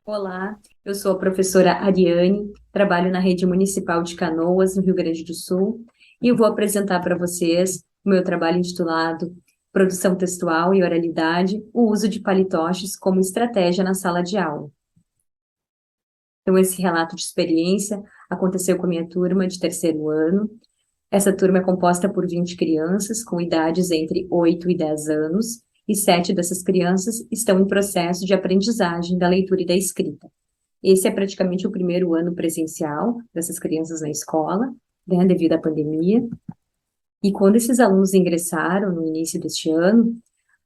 Olá, eu sou a professora Ariane, trabalho na Rede Municipal de Canoas, no Rio Grande do Sul, e eu vou apresentar para vocês o meu trabalho intitulado Produção Textual e Oralidade, o uso de palitoches como estratégia na sala de aula. Então, esse relato de experiência aconteceu com a minha turma de terceiro ano. Essa turma é composta por 20 crianças com idades entre 8 e 10 anos, e 7 dessas crianças estão em processo de aprendizagem da leitura e da escrita. Esse é praticamente o primeiro ano presencial dessas crianças na escola, né, devido à pandemia. E quando esses alunos ingressaram no início deste ano,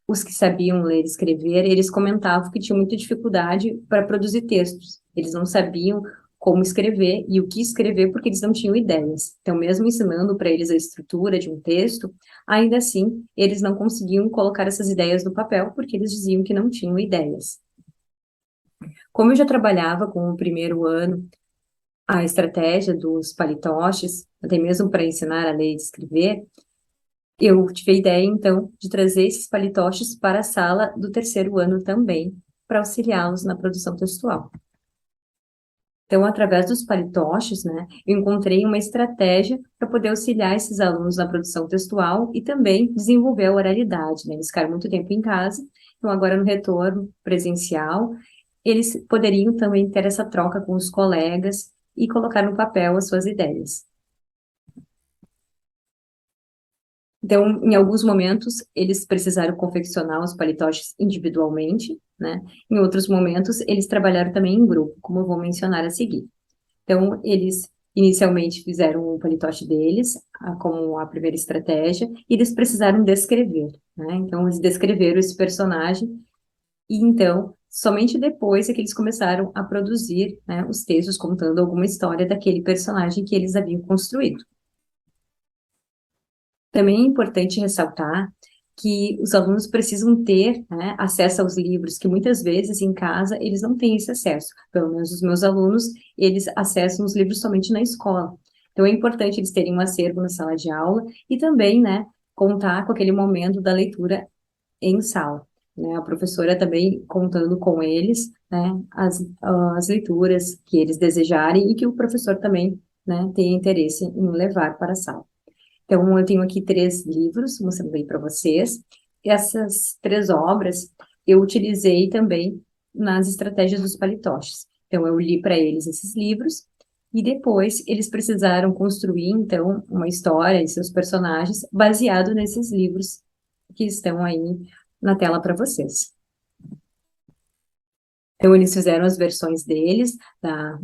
os que sabiam ler e escrever, eles comentavam que tinham muita dificuldade para produzir textos. Eles não sabiam como escrever e o que escrever porque eles não tinham ideias. Então, mesmo ensinando para eles a estrutura de um texto, ainda assim, eles não conseguiam colocar essas ideias no papel porque eles diziam que não tinham ideias. Como eu já trabalhava com o primeiro ano a estratégia dos palitoches, até mesmo para ensinar a ler e escrever, eu tive a ideia, então, de trazer esses palitoches para a sala do terceiro ano também, para auxiliá-los na produção textual. Então, através dos palitoches, né, eu encontrei uma estratégia para poder auxiliar esses alunos na produção textual e também desenvolver a oralidade, né? Eles ficaram muito tempo em casa, então agora no retorno presencial, eles poderiam também ter essa troca com os colegas e colocar no papel as suas ideias. Então, em alguns momentos, eles precisaram confeccionar os palitoches individualmente, né? Em outros momentos, eles trabalharam também em grupo, como eu vou mencionar a seguir. Então, eles inicialmente fizeram o palitoche deles, como a primeira estratégia, e eles precisaram descrever, né? Então, eles descreveram esse personagem, e então, somente depois é que eles começaram a produzir, né, os textos contando alguma história daquele personagem que eles haviam construído. Também é importante ressaltar que os alunos precisam ter, né, acesso aos livros, que muitas vezes em casa eles não têm esse acesso. Pelo menos os meus alunos, eles acessam os livros somente na escola. Então é importante eles terem um acervo na sala de aula e também, né, contar com aquele momento da leitura em sala. Né, a professora também contando com eles, né, as leituras que eles desejarem e que o professor também, né, tenha interesse em levar para a sala. Então, eu tenho aqui três livros, mostrando aí para vocês. Essas três obras eu utilizei também nas estratégias dos palitoches. Então, eu li para eles esses livros e depois eles precisaram construir, então, uma história e seus personagens baseado nesses livros que estão aí na tela para vocês. Então, eles fizeram as versões deles, da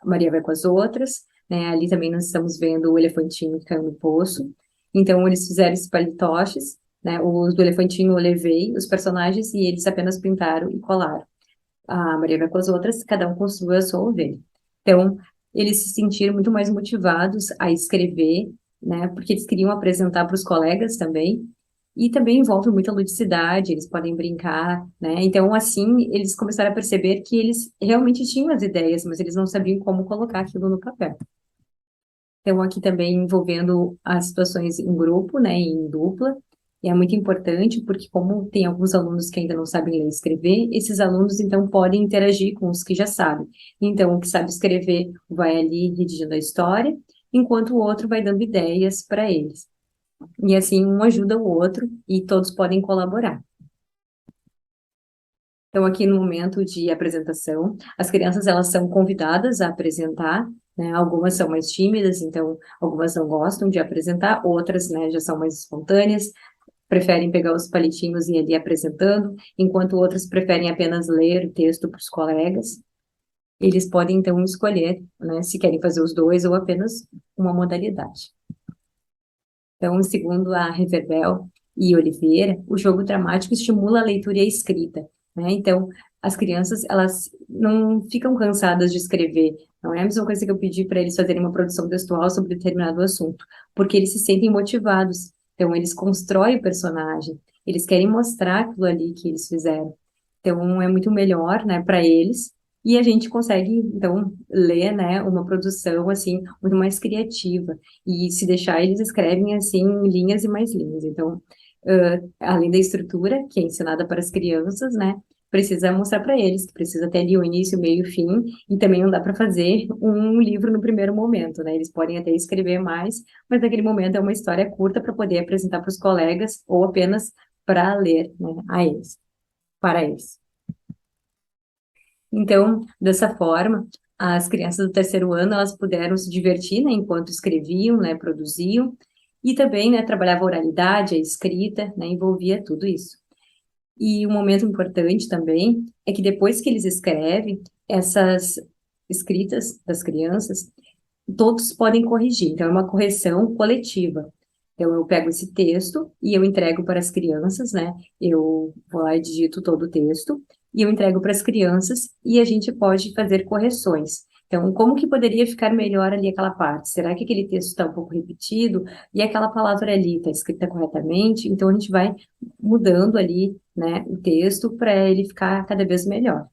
Maria vai com as outras, né? Ali também nós estamos vendo o elefantinho que caiu no poço. Então, eles fizeram esses palitoches, né? Os do elefantinho eu levei os personagens e eles apenas pintaram e colaram. A Maria vai com as outras, cada um construiu a sua ovelha. Então, eles se sentiram muito mais motivados a escrever, né? Porque eles queriam apresentar para os colegas também, e também envolve muita ludicidade, eles podem brincar, né? Então, assim, eles começaram a perceber que eles realmente tinham as ideias, mas eles não sabiam como colocar aquilo no papel. Então, aqui também envolvendo as situações em grupo, né, em dupla, e é muito importante porque como tem alguns alunos que ainda não sabem ler e escrever, esses alunos, então, podem interagir com os que já sabem. Então, o que sabe escrever vai ali redigindo a história, enquanto o outro vai dando ideias para eles. E assim, um ajuda o outro e todos podem colaborar. Então, aqui no momento de apresentação, as crianças elas são convidadas a apresentar, né? Algumas são mais tímidas, então algumas não gostam de apresentar, outras, né, já são mais espontâneas, preferem pegar os palitinhos e ir ali apresentando, enquanto outras preferem apenas ler o texto para os colegas. Eles podem então escolher, né, se querem fazer os dois ou apenas uma modalidade. Então, segundo a Reverbel e Oliveira, o jogo dramático estimula a leitura e a escrita, né? Então, as crianças, elas não ficam cansadas de escrever. Não é a mesma coisa que eu pedi para eles fazerem uma produção textual sobre determinado assunto, porque eles se sentem motivados. Então, eles constroem o personagem, eles querem mostrar aquilo ali que eles fizeram. Então, é muito melhor, né, para eles. E a gente consegue, então, ler, né, uma produção, assim, muito mais criativa. E se deixar, eles escrevem assim, linhas e mais linhas. Então, além da estrutura, que é ensinada para as crianças, né? precisa mostrar para eles que precisa ter ali o início, o meio e o fim, e também não dá para fazer um livro no primeiro momento, né? Eles podem até escrever mais, mas naquele momento é uma história curta para poder apresentar para os colegas ou apenas para ler, né, a eles, para eles. Então, dessa forma, as crianças do terceiro ano, elas puderam se divertir, né, enquanto escreviam, né, produziam, e também, né, trabalhava a oralidade, a escrita, né, envolvia tudo isso. E um momento importante também é que depois que eles escrevem, essas escritas das crianças, todos podem corrigir. Então, é uma correção coletiva. Então, eu pego esse texto e eu entrego para as crianças, né? Eu vou lá e digito todo o texto e eu entrego para as crianças e a gente pode fazer correções. Então, como que poderia ficar melhor ali aquela parte? Será que aquele texto está um pouco repetido e aquela palavra ali está escrita corretamente? Então, a gente vai mudando ali, né, o texto para ele ficar cada vez melhor.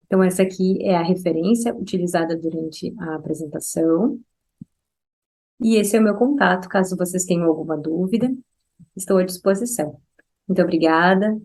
Então, essa aqui é a referência utilizada durante a apresentação. E esse é o meu contato, caso vocês tenham alguma dúvida, estou à disposição. Muito obrigada.